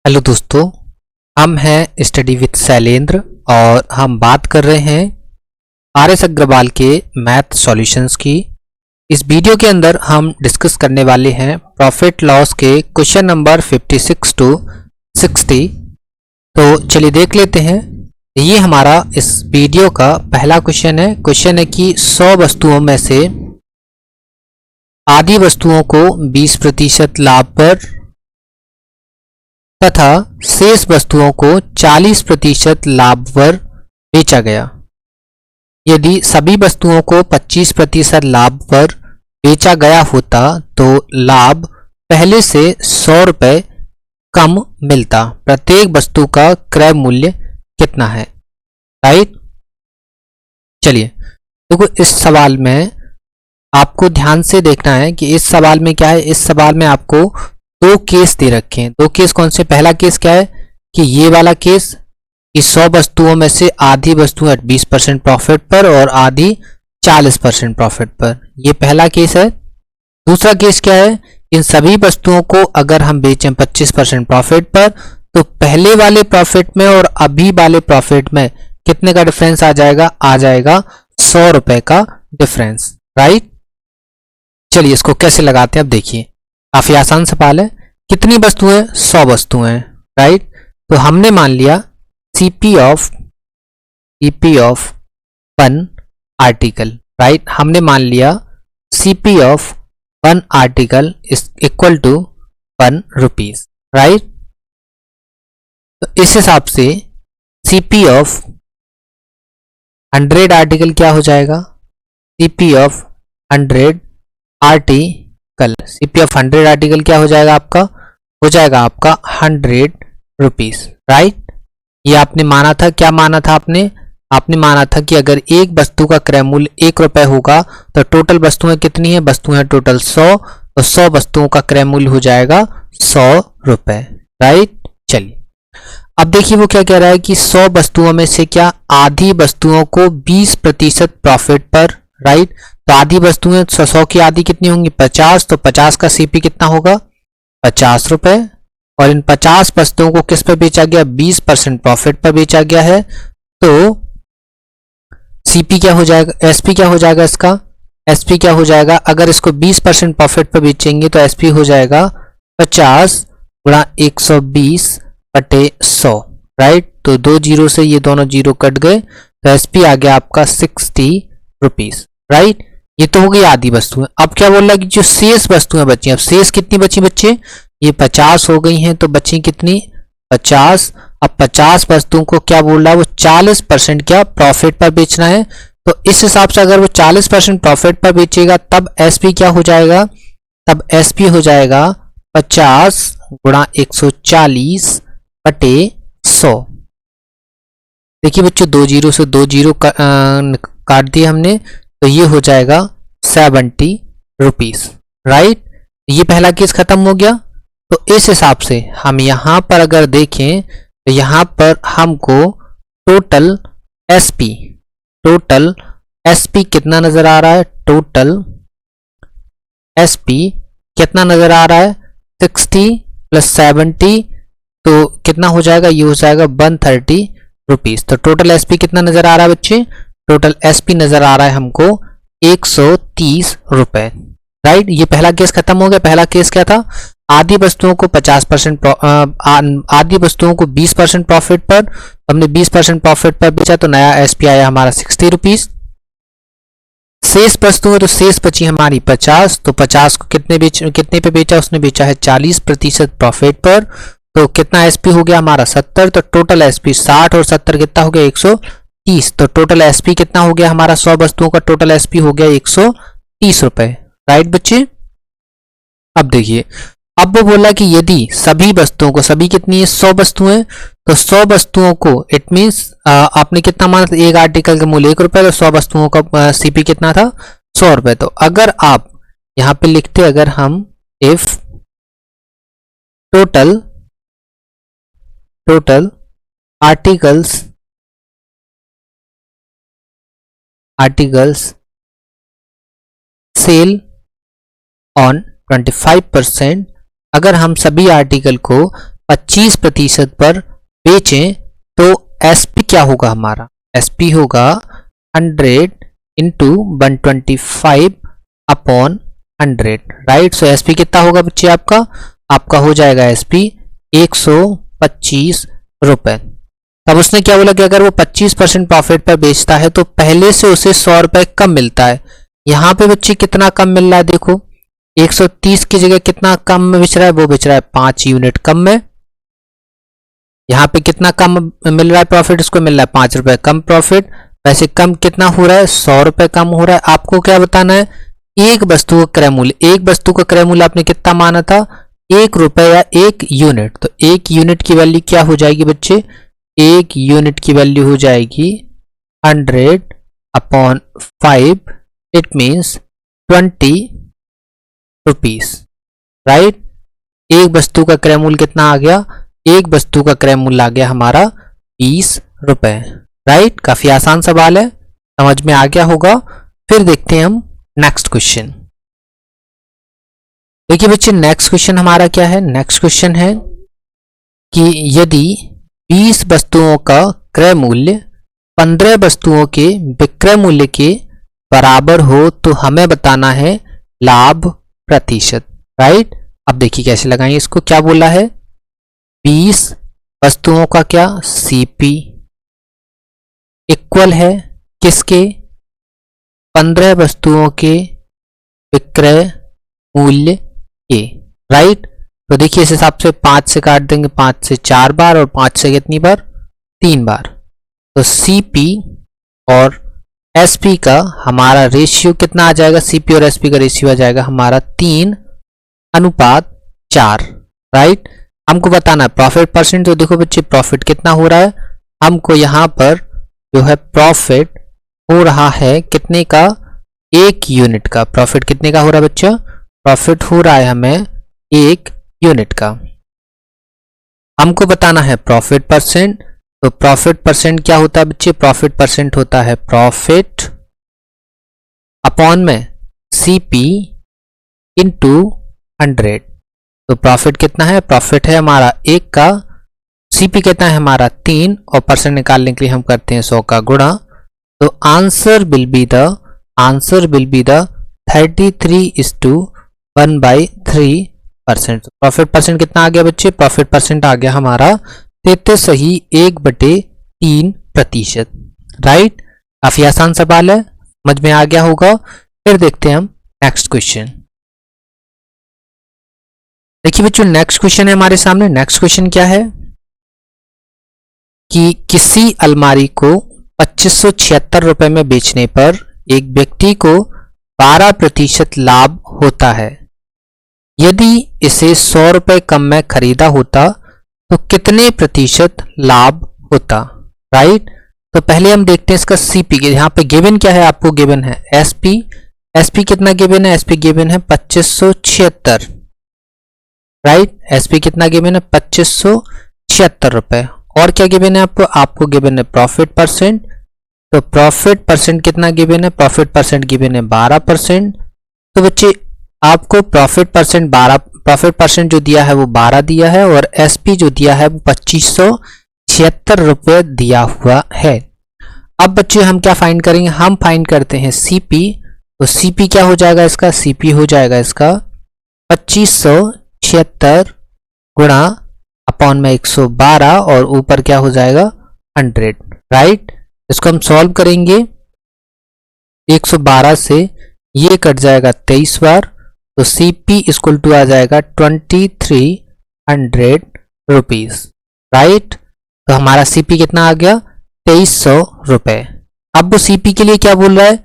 Hello दोस्तों, हम हैं स्टडी विद शैलेंद्र और हम बात कर रहे हैं आर.एस. अग्रवाल के मैथ सॉल्यूशंस की। इस वीडियो के अंदर हम डिस्कस करने वाले हैं प्रॉफिट लॉस के क्वेश्चन नंबर 56 टू 60। तो चलिए देख लेते हैं। ये हमारा इस वीडियो का पहला क्वेश्चन है। क्वेश्चन है कि 100 वस्तुओं में से आधी वस्तुओं को 20% लाभ पर तथा शेष वस्तुओं को 40% लाभ पर बेचा गया। यदि सभी वस्तुओं को 25% लाभ पर बेचा गया होता तो लाभ पहले से 100 रुपये कम मिलता। प्रत्येक वस्तु का क्रय मूल्य कितना है? राइट। चलिए देखो, इस सवाल में आपको ध्यान से देखना है कि इस सवाल में क्या है। इस सवाल में आपको दो केस दे रखे हैं। दो केस कौन से? पहला केस क्या है कि ये वाला केस कि 100 वस्तुओं में से आधी वस्तुएं 20% प्रॉफिट पर और आधी 40% प्रॉफिट पर। ये पहला केस है। दूसरा केस क्या है? इन सभी वस्तुओं को अगर हम बेचें 25% प्रॉफिट पर तो पहले वाले प्रॉफिट में और अभी वाले प्रॉफिट में कितने का डिफरेंस आ जाएगा? आ जाएगा 100 रुपए का डिफरेंस। राइट। चलिए इसको कैसे लगाते हैं अब देखिए। काफी आसान सवाल है। कितनी वस्तुएं? 100 वस्तुएं। राइट। तो हमने मान लिया CP of one article. Right. हमने मान लिया CP of one article is equal to 1 rupees. Right. तो इस हिसाब से सीपी ऑफ 100 आर्टिकल क्या हो जाएगा? CP of 100 article, CP of 100 article क्या हो जाएगा आपका? हो जाएगा आपका 100 रुपीज। राइट। ये आपने माना था। क्या माना था आपने? आपने माना था कि अगर एक वस्तु का क्रय मूल्य 1 रुपए होगा तो टोटल वस्तुएं कितनी है? वस्तुएं टोटल 100, तो 100 वस्तुओं का क्रय मूल्य हो जाएगा 100 रुपए। राइट। चलिए अब देखिए वो क्या कह रहा है कि 100 वस्तुओं में से क्या आधी वस्तुओं को 20% प्रॉफिट पर। राइट। तो आधी वस्तुएं 100 की आधी कितनी होंगी? 50। तो 50 का सीपी कितना होगा? 50 रुपए। और इन 50 वस्तुओं को किस पर बेचा गया? 20% प्रॉफिट पर बेचा गया है। तो सीपी क्या हो जाएगा? एसपी क्या हो जाएगा इसका? एसपी क्या हो जाएगा? अगर इसको 20% प्रॉफिट पर बेचेंगे तो एसपी हो जाएगा 50 गुणा 120/100। राइट। तो 2 जीरो से ये दोनों जीरो कट गए तो एसपी आ गया आपका 60 रुपीज। राइट। ये तो हो गई आधी वस्तुएं। अब क्या बोल रहा है कि जो शेष वस्तुएं बची, अब शेष कितनी बची बच्चे? ये 50 हो गई हैं तो बची कितनी? 50। अब 50 वस्तुओं को क्या बोल रहा है? वो 40% क्या प्रॉफिट पर बेचना है। तो इस हिसाब से अगर वो 40% प्रॉफिट पर बेचेगा तब एसपी क्या हो जाएगा? तब एसपी हो जाएगा 50 गुणा 140/100। देखिए बच्चों, 2 जीरो से 2 जीरो काट दिए हमने, तो ये हो जाएगा 70 रुपीज। राइट। ये पहला केस खत्म हो गया। तो इस हिसाब से हम यहां पर अगर देखें तो यहां पर हमको टोटल एसपी कितना नजर आ रहा है? टोटल एसपी कितना नजर आ रहा है? 60 + 70, तो कितना हो जाएगा? ये हो जाएगा 130 रुपीज। तो टोटल एसपी कितना नजर आ रहा है बच्चे? टोटल एसपी नजर आ रहा है हमको 130 रुपए। राइट। ये पहला केस खत्म हो गया। पहला केस क्या था? आधी वस्तुओं को 50% आधी वस्तुओं को 20% प्रॉफिट पर, हमने 20% प्रॉफिट पर बेचा तो नया एसपी आया हमारा 60 रुपीज। शेष वस्तुएं, तो शेष बची हमारी 50। तो 50 को कितने पे बेचा? उसने बेचा है 40% प्रॉफिट पर। तो कितना एसपी हो गया हमारा? 70। तो टोटल एसपी 60 और 70 कितना हो गया? 130। तो टोटल एसपी कितना हो गया हमारा? 100 वस्तुओं का टोटल एसपी हो गया 130 रुपए। राइट बच्चे। अब देखिए, अब वो बोला कि यदि सभी वस्तुओं को, सभी कितनी है? 100 वस्तुएं, तो 100 वस्तुओं को इट मीन्स आपने कितना माना था? एक आर्टिकल का मूल्य 1 रुपए, तो 100 वस्तुओं का सीपी कितना था? 100 रुपए। तो अगर आप यहां पे लिखते, अगर हम if total articles sell on 25%, अगर हम सभी आर्टिकल को 25% पर बेचें तो एसपी क्या होगा हमारा, एसपी होगा 100 इंटू 125 अपॉन 100, राइट। सो एसपी कितना होगा बच्चे आपका हो जाएगा एसपी 125 रुपए। तब उसने क्या बोला कि अगर वो 25% प्रॉफिट पर बेचता है तो पहले से उसे 100 रुपए कम मिलता है। यहाँ पे बच्चे कितना कम मिल रहा है, देखो 130 की जगह कितना कम में बेच रहा है, वो बेच रहा है 5 यूनिट कम में। यहाँ पे कितना कम मिल रहा है प्रॉफिट, उसको मिल रहा है 5 रुपए कम प्रॉफिट। वैसे कम कितना हो रहा है, 100 रुपए कम हो रहा है। आपको क्या बताना है, एक वस्तु का क्रय मूल्य, एक वस्तु का क्रय मूल्य आपने कितना माना था, 1 रुपए या 1 यूनिट। तो 1 यूनिट की वैल्यू क्या हो जाएगी बच्चे, 1 यूनिट की वैल्यू हो जाएगी 100 upon 5, it means 20 rupees, right. एक वस्तु का क्रय मूल्य कितना आ गया, एक वस्तु का क्रय मूल्य आ गया हमारा 20 रुपए, राइट। काफी आसान सवाल है, समझ में आ गया होगा। फिर देखते हैं हम नेक्स्ट क्वेश्चन। देखिए बच्चे नेक्स्ट क्वेश्चन हमारा क्या है, नेक्स्ट क्वेश्चन है कि यदि 20 वस्तुओं का क्रय मूल्य 15 वस्तुओं के विक्रय मूल्य के बराबर हो तो हमें बताना है लाभ प्रतिशत, राइट। अब देखिए कैसे लगाएंगे इसको, क्या बोला है, 20 वस्तुओं का क्या सीपी इक्वल है किसके, 15 वस्तुओं के विक्रय मूल्य के, राइट। तो देखिए इस हिसाब से 5 से काट देंगे, 5 से 4 बार और 5 से कितनी बार, 3 बार। तो सीपी और एसपी का हमारा रेशियो कितना आ जाएगा, सीपी और एसपी का रेशियो आ जाएगा हमारा 3:4, राइट। हमको बताना है प्रॉफिट परसेंट। तो देखो बच्चे प्रॉफिट कितना हो रहा है, हमको यहाँ पर जो है प्रॉफिट हो रहा है कितने का, 1 यूनिट का। प्रॉफिट कितने का हो रहा है बच्चा, प्रॉफिट हो रहा है हमें 1 यूनिट का। हमको बताना है प्रॉफिट परसेंट। तो प्रॉफिट परसेंट क्या होता है बच्चे, प्रॉफिट परसेंट होता है प्रॉफिट अपॉन में सीपी इंटू 100। तो प्रॉफिट कितना है, प्रॉफिट है हमारा 1 का, सीपी कितना है हमारा 3 और परसेंट निकालने के लिए हम करते हैं 100 का गुणा। तो answer will be the 33:1/3%। Profit percent कितना आ गया बच्चे, प्रॉफिट परसेंट आ गया हमारा 33.1/3%, राइट। काफी आसान सवाल है, समझ में आ गया होगा। फिर देखते हैं हम नेक्स्ट क्वेश्चन। देखिए बच्चों नेक्स्ट क्वेश्चन है हमारे सामने। नेक्स्ट क्वेश्चन क्या है कि किसी अलमारी को 2576 रुपए में बेचने पर एक व्यक्ति को 12% लाभ होता है। यदि इसे 100 रुपए कम में खरीदा होता तो कितने प्रतिशत लाभ होता, राइट। तो पहले हम देखते हैं इसका सीपी। यहाँ पे गिवन क्या है, आपको गिवन है एसपी। एसपी कितना गिवन है, एसपी गिवन है 2576, राइट। एसपी कितना गिवन है 2576 रुपए। और क्या गिवन है आपको गिवन है प्रॉफिट परसेंट। तो प्रॉफिट परसेंट कितना गिवन है, प्रॉफिट परसेंट गिवन है 12%। तो बच्चे आपको प्रॉफिट परसेंट जो दिया है वो 12 दिया है और एसपी जो दिया है वो 2576 रुपए दिया हुआ है। अब बच्चे हम क्या फाइंड करेंगे, हम फाइंड करते हैं सीपी। तो सीपी क्या हो जाएगा इसका, सीपी हो जाएगा इसका 2576 गुणा अपॉन में 112 और ऊपर क्या हो जाएगा 100, राइट। इसको हम सॉल्व करेंगे, 112 से ये कट जाएगा 23 बार। तो सीपी इक्वल टू आ जाएगा 2300 रुपीज, राइट। तो हमारा सीपी कितना आ गया 2300 रुपए। अब वो सीपी के लिए क्या बोल रहा है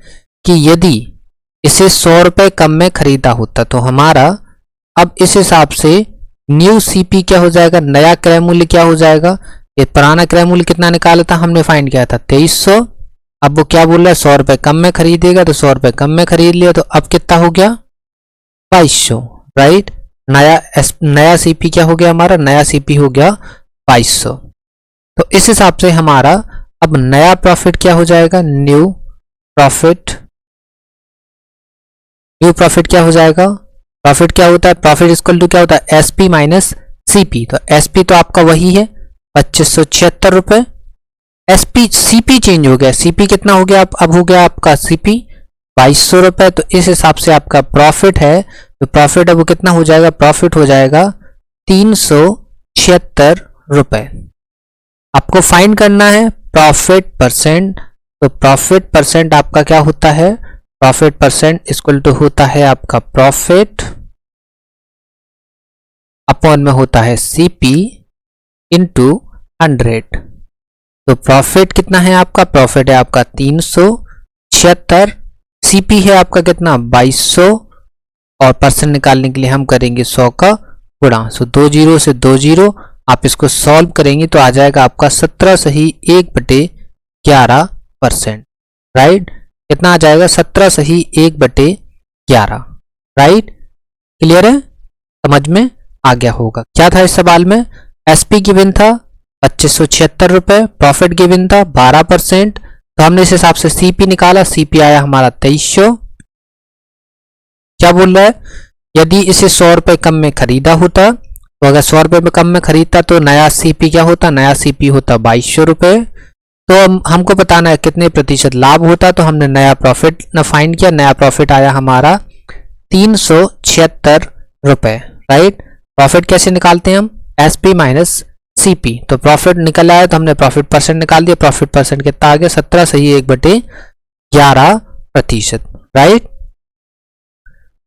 कि यदि इसे 100 रुपए कम में खरीदा होता तो हमारा, अब इस हिसाब से न्यू सीपी क्या हो जाएगा, नया क्रय मूल्य क्या हो जाएगा। ये पुराना क्रय मूल्य कितना निकाला था, हमने फाइंड किया था 2300। अब वो क्या बोल रहा है 100 रुपए कम में खरीदेगा, तो 100 रुपए कम में खरीद लिया। तो अब कितना हो गया 2200, राइट। नया सीपी क्या हो गया हमारा, नया सीपी हो गया 2200। तो इस हिसाब से हमारा अब नया प्रॉफिट क्या हो जाएगा, न्यू प्रॉफिट क्या हो जाएगा। प्रॉफिट क्या होता है, प्रॉफिट इक्वल टू क्या होता है एसपी माइनस सीपी, तो एसपी तो आपका वही है 2576 रुपए। एसपी सीपी चेंज हो गया, सीपी कितना हो गया, अब हो गया आपका सीपी 2200 रुपए। तो इस हिसाब से आपका प्रॉफिट है, तो प्रॉफिट है वो कितना हो जाएगा, प्रॉफिट हो जाएगा 376 रुपए। आपको फाइंड करना है प्रॉफिट परसेंट, तो प्रॉफिट परसेंट आपका क्या होता है, प्रॉफिट परसेंट इक्वल टू होता है आपका प्रॉफिट अपॉन में होता है सीपी इंटू 100। तो प्रॉफिट कितना है आपका, प्रॉफिट है आपका 376, सीपी है आपका कितना 2200, और परसेंट निकालने के लिए हम करेंगे 100 का गुणा। सो 2 जीरो से 2 जीरो, आप इसको सॉल्व करेंगे तो आ जाएगा आपका 17 सही 1/11%। राइट, कितना आ जाएगा 17 सही 1/11। राइट, क्लियर है, समझ में आ गया होगा। क्या था इस सवाल में, एसपी गिवन था 2576 रुपए, प्रॉफिट गिवन था 12%, तो हमने इस हिसाब से सीपी निकाला, सीपी आया हमारा 2300। क्या बोल रहा है, यदि इसे 100 रुपए कम में खरीदा होता, तो अगर 100 रुपए में कम में खरीदता तो नया सीपी क्या होता, नया सीपी होता 2200 रुपए। तो हमको बताना है कितने प्रतिशत लाभ होता, तो हमने नया प्रॉफिट फाइंड किया, नया प्रॉफिट आया हमारा 376 रुपए। राइट, प्रॉफिट कैसे निकालते हैं हम, एसपी माइनस सीपी, तो प्रॉफिट निकल आया तो हमने प्रॉफिट परसेंट निकाल दिया, प्रॉफिट परसेंट कितना आ गया 17 सही 1/11%। राइट,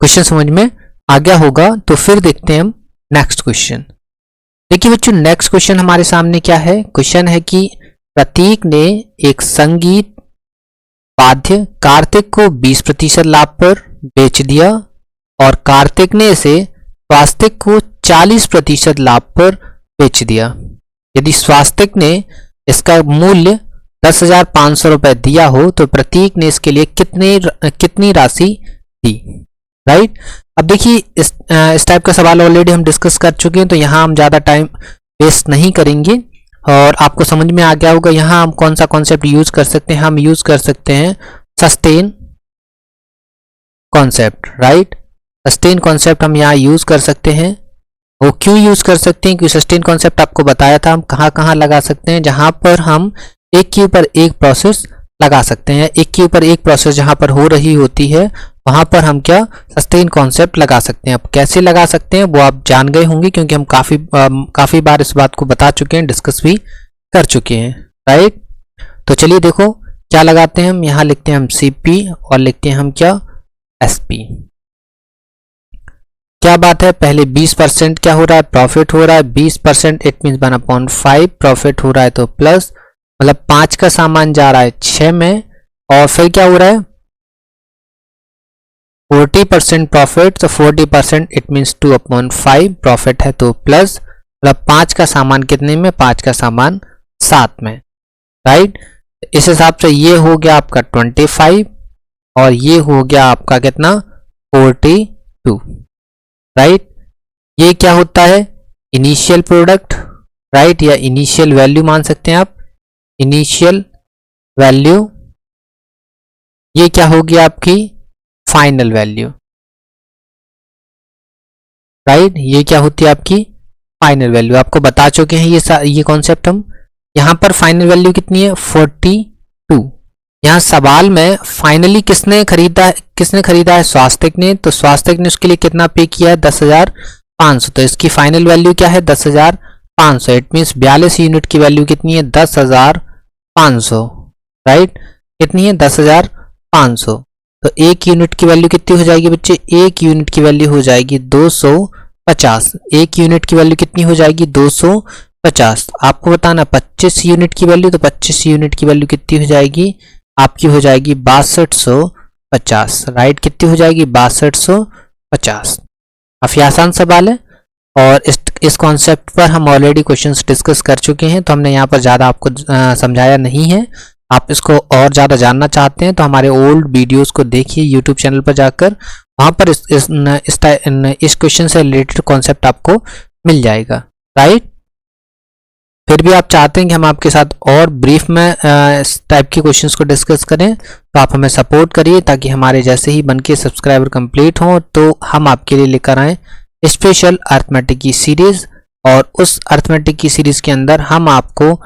क्वेश्चन समझ में आ गया होगा। तो फिर देखते हैं हम नेक्स्ट क्वेश्चन। देखिए बच्चों, नेक्स्ट क्वेश्चन हमारे सामने क्या है, क्वेश्चन है कि प्रतीक ने एक संगीत वाद्य कार्तिक को 20% लाभ पर बेच दिया और कार्तिक ने इसे स्वास्तिक को 40% लाभ पर बेच दिया। यदि स्वास्तिक ने इसका मूल्य 10,500 रुपए दिया हो तो प्रतीक ने इसके लिए कितनी राशि दी। राइट, अब देखिए इस टाइप का सवाल ऑलरेडी हम डिस्कस कर चुके हैं, तो यहाँ हम ज़्यादा टाइम वेस्ट नहीं करेंगे और आपको समझ में आ गया होगा। यहाँ हम कौन सा कॉन्सेप्ट यूज कर सकते हैं, हम यूज कर सकते हैं sustain concept. Right, sustain concept हम यहाँ यूज कर सकते हैं। वो क्यों यूज कर सकते हैं, क्योंकि सस्टेन कॉन्सेप्ट आपको बताया था हम कहाँ कहाँ लगा सकते हैं, जहां पर हम एक के ऊपर एक प्रोसेस लगा सकते हैं। एक के ऊपर एक प्रोसेस जहां पर हो रही होती है वहां पर हम क्या सस्टेन कॉन्सेप्ट लगा सकते हैं। अब कैसे लगा सकते हैं वो आप जान गए होंगे, क्योंकि हम काफी बार इस बात को बता चुके हैं, डिस्कस भी कर चुके हैं। राइट, तो चलिए देखो क्या लगाते हैं हम, यहाँ लिखते हैं हम सीपी और लिखते हैं हम क्या एसपी। क्या बात है, पहले 20% क्या हो रहा है, प्रॉफिट हो रहा है 20%, इट मीन 1/5 प्रॉफिट हो रहा है, तो प्लस मतलब 5 का सामान जा रहा है 6 में, और फिर क्या हो रहा है 40% प्रॉफिट, तो 40% इट मीन्स 2/5 प्रॉफिट है, तो प्लस मतलब 5 का सामान कितने में, 5 का सामान 7 में। राइट, इस हिसाब से ये हो गया आपका 25 और ये हो गया आपका कितना 42। राइट, ये क्या होता है इनिशियल प्रोडक्ट। राइट, या इनिशियल वैल्यू मान सकते हैं आप, इनिशियल वैल्यू। ये क्या होगी आपकी फाइनल वैल्यू। राइट, ये क्या होती है आपकी फाइनल वैल्यू। आपको बता चुके हैं ये कॉन्सेप्ट हम। यहां पर फाइनल वैल्यू कितनी है 42। यहाँ सवाल में फाइनली किसने खरीदा है, स्वास्तिक ने, तो स्वास्तिक ने उसके लिए कितना पे किया है 10,500, तो इसकी फाइनल वैल्यू क्या है 10,500, इट मीन्स 42 यूनिट की वैल्यू कितनी है 10,500। राइट, कितनी है 10,500, तो एक यूनिट की वैल्यू कितनी हो जाएगी बच्चे, एक यूनिट की वैल्यू हो जाएगी 250। एक यूनिट की वैल्यू कितनी हो जाएगी 250। आपको बताना 25 यूनिट की वैल्यू, तो 25 यूनिट की वैल्यू कितनी हो जाएगी आपकी, हो जाएगी 6250। राइट, कितनी हो जाएगी 6250। काफी आसान सवाल है और इस कॉन्सेप्ट पर हम ऑलरेडी क्वेश्चंस डिस्कस कर चुके हैं, तो हमने यहाँ पर ज़्यादा आपको समझाया नहीं है। आप इसको और ज़्यादा जानना चाहते हैं तो हमारे ओल्ड वीडियोस को देखिए यूट्यूब चैनल पर जाकर, वहाँ पर इस क्वेश्चन से रिलेटेड कॉन्सेप्ट आपको मिल जाएगा। राइट, फिर भी आप चाहते हैं कि हम आपके साथ और ब्रीफ में इस टाइप के क्वेश्चंस को डिस्कस करें, तो आप हमें सपोर्ट करिए, ताकि हमारे जैसे ही बनके सब्सक्राइबर कंप्लीट हों तो हम आपके लिए लेकर आएँ स्पेशल अर्थमेटिक की सीरीज और उस अर्थमेटिक की सीरीज के अंदर हम आपको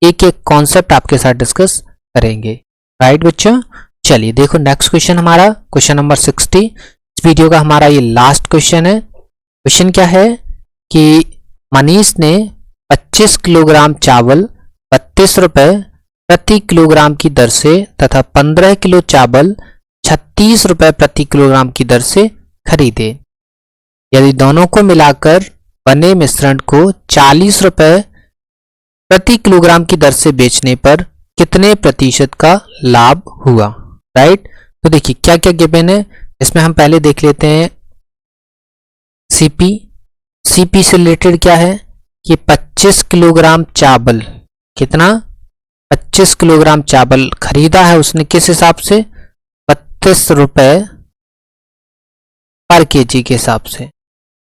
एक एक कॉन्सेप्ट आपके साथ डिस्कस करेंगे। राइट बच्चों, चलिए देखो नेक्स्ट क्वेश्चन हमारा क्वेश्चन नंबर 60। इस वीडियो का हमारा ये लास्ट क्वेश्चन है। क्वेश्चन क्या है कि मनीष ने 25 किलोग्राम चावल 32 रुपए प्रति किलोग्राम की दर से तथा 15 किलो चावल 36 रुपए प्रति किलोग्राम की दर से खरीदे। यदि दोनों को मिलाकर बने मिश्रण को 40 रुपए प्रति किलोग्राम की दर से बेचने पर कितने प्रतिशत का लाभ हुआ। राइट, तो देखिए क्या क्या गिवन है इसमें हम पहले देख लेते हैं। सीपी से रिलेटेड क्या है कि 25 किलोग्राम चावल, कितना 25 किलोग्राम चावल खरीदा है उसने किस हिसाब से, 32 रुपए पर केजी के हिसाब से।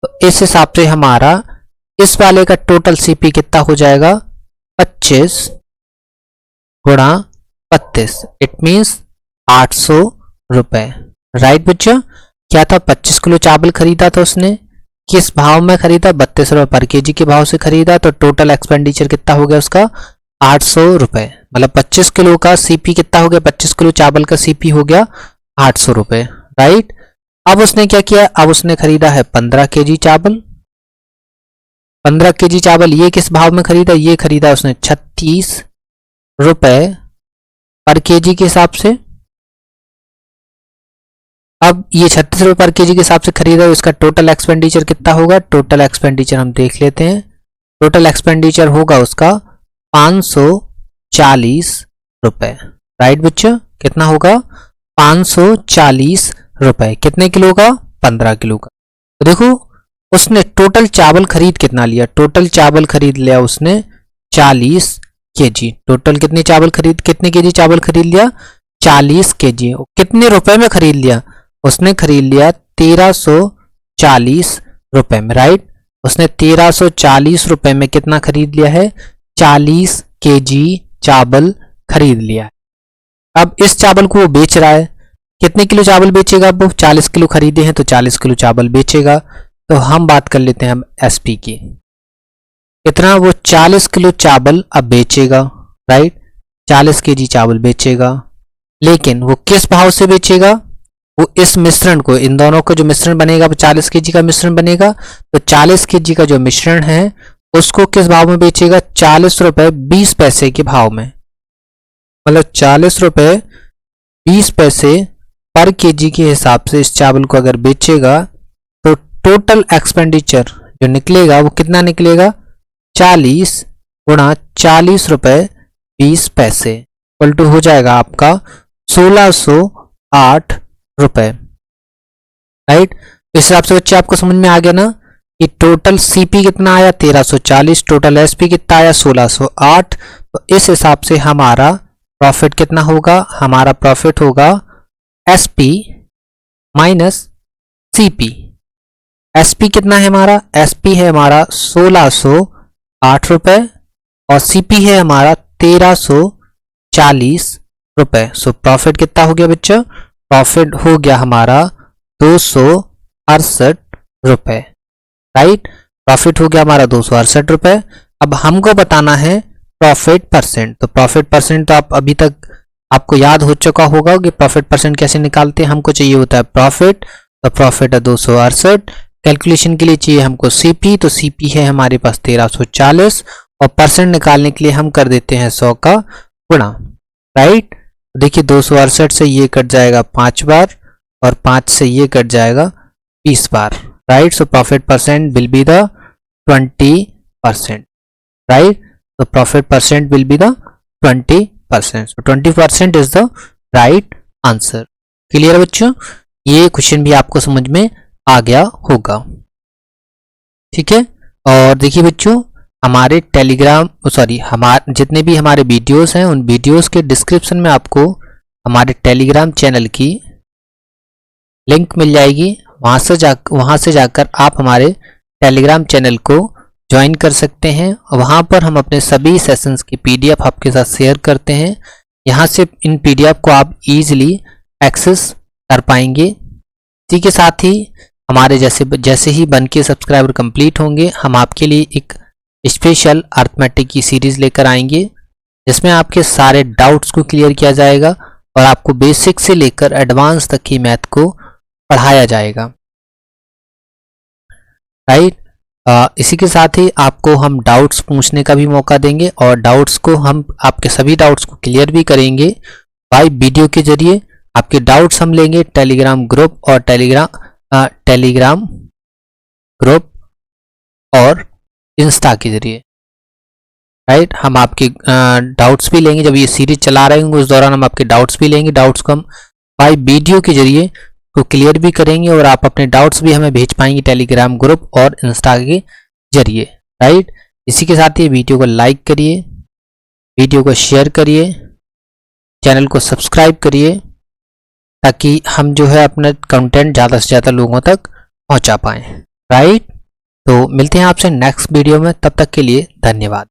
तो इस हिसाब से हमारा इस वाले का टोटल सीपी कितना हो जाएगा, 25 गुणा 32, इट मीन्स 800 रुपए। राइट बच्चों, क्या था 25 किलो चावल खरीदा था उसने, किस भाव में खरीदा, 32 रुपए पर केजी के भाव से खरीदा। तो टोटल एक्सपेंडिचर कितना हो गया उसका, 800 रुपए। मतलब 25 किलो का सीपी कितना हो गया, 25 किलो चावल का सीपी हो गया 800 रुपए। राइट, अब उसने क्या किया, अब उसने खरीदा है 15 केजी चावल। 15 केजी चावल ये किस भाव में खरीदा, ये खरीदा उसने 36 रुपए पर केजी के हिसाब से। अब ये 36 रुपए पर केजी के हिसाब से खरीदा, इसका टोटल एक्सपेंडिचर कितना होगा, टोटल एक्सपेंडिचर हम देख लेते हैं। टोटल एक्सपेंडिचर होगा उसका 540 रुपए। राइट बच्चों, कितना होगा, 540 रुपए। कितने किलो का, 15 किलो का। तो देखो उसने टोटल चावल खरीद कितना लिया, टोटल चावल खरीद लिया उसने 40 केजी। टोटल कितने केजी चावल खरीद लिया, 40 केजी। कितने रुपए में खरीद लिया, उसने खरीद लिया 1340 रुपए में। राइट, उसने 1340 रुपए में कितना खरीद लिया है, 40 केजी चावल खरीद लिया। अब इस चावल को वो बेच रहा है, कितने किलो चावल बेचेगा, वो 40 किलो खरीदे हैं तो 40 किलो चावल बेचेगा। तो हम बात कर लेते हैं हम एसपी की, कितना, वो 40 किलो चावल अब बेचेगा। राइट, 40 केजी चावल बेचेगा, लेकिन वो किस भाव से बेचेगा, वो इस मिश्रण को, इन दोनों का जो मिश्रण बनेगा वो 40 केजी का मिश्रण बनेगा। तो 40 केजी का जो मिश्रण है उसको किस भाव में बेचेगा, 40 रुपए 20 पैसे के भाव में। मतलब 40 रुपए 20 पैसे पर केजी के हिसाब से इस चावल को अगर बेचेगा तो टोटल एक्सपेंडिचर जो निकलेगा वो कितना निकलेगा, 40 गुणा 40 रुपए 20 पैसे इक्वल टू हो जाएगा आपका 1608 रुपए। राइट, इस हिसाब से बच्चे आपको समझ में आ गया ना कि टोटल सीपी कितना आया 1340, टोटल एसपी कितना आया 1608। तो इस हिसाब से हमारा प्रॉफिट कितना होगा, हमारा प्रॉफिट होगा एसपी माइनस सीपी। एसपी कितना है हमारा, एसपी है हमारा 1608 रुपए और सीपी है हमारा 1340 रुपए। सो प्रॉफिट कितना हो गया बच्चों, प्रॉफिट हो गया हमारा 268 रुपए। राइट, प्रॉफिट हो गया हमारा 268 रुपए। अब हमको बताना है प्रॉफिट परसेंट। तो प्रॉफिट परसेंट तो आप अभी तक आपको याद हो चुका होगा कि प्रॉफिट परसेंट कैसे निकालते हैं। हमको चाहिए होता है प्रॉफिट, तो प्रॉफिट है 268। कैलकुलेशन के लिए चाहिए हमको सीपी, तो सीपी है हमारे पास 1340 और परसेंट निकालने के लिए हम कर देते हैं 100 का गुणा। राइट, देखिए 268 से ये कट जाएगा 5 बार और 5 से ये कट जाएगा 20 बार। Right, so profit percent will be the 20%। Right, so profit percent will be the 20%. So 20% is the right answer. Clear बच्चों, ये क्वेश्चन भी आपको समझ में आ गया होगा। ठीक है, और देखिए बच्चों हमारे टेलीग्राम हमारे जितने भी हमारे वीडियोस हैं उन वीडियोस के डिस्क्रिप्शन में आपको हमारे टेलीग्राम चैनल की लिंक मिल जाएगी। वहाँ से जाकर आप हमारे टेलीग्राम चैनल को ज्वाइन कर सकते हैं। वहाँ पर हम अपने सभी सेशंस की पीडीएफ आपके साथ शेयर करते हैं। यहाँ से इन पीडीएफ को आप इजीली एक्सेस कर पाएंगे। इसी के साथ ही हमारे जैसे ही बन के सब्सक्राइबर कंप्लीट होंगे, हम आपके लिए एक स्पेशल अर्थमेटिक की सीरीज लेकर आएंगे जिसमें आपके सारे डाउट्स को क्लियर किया जाएगा और आपको बेसिक से लेकर एडवांस तक की मैथ को पढ़ाया जाएगा। राइट। इसी के साथ ही आपको हम डाउट्स पूछने का भी मौका देंगे और डाउट्स को हम आपके सभी डाउट्स को क्लियर भी करेंगे बाय वीडियो के जरिए। आपके डाउट्स हम लेंगे टेलीग्राम ग्रुप और टेलीग्राम ग्रुप और इंस्टा के जरिए। राइट। हम आपके डाउट्स भी लेंगे, जब ये सीरीज चला रहे होंगे उस दौरान हम आपके डाउट्स भी लेंगे। डाउट्स को हम बाय वीडियो के जरिए को क्लियर भी करेंगे और आप अपने डाउट्स भी हमें भेज पाएंगे टेलीग्राम ग्रुप और इंस्टा के जरिए। राइट। इसी के साथ ही वीडियो को लाइक करिए, वीडियो को शेयर करिए, चैनल को सब्सक्राइब करिए ताकि हम जो है अपना कंटेंट ज़्यादा से ज़्यादा लोगों तक पहुंचा पाएँ। राइट। तो मिलते हैं आपसे नेक्स्ट वीडियो में, तब तक के लिए धन्यवाद।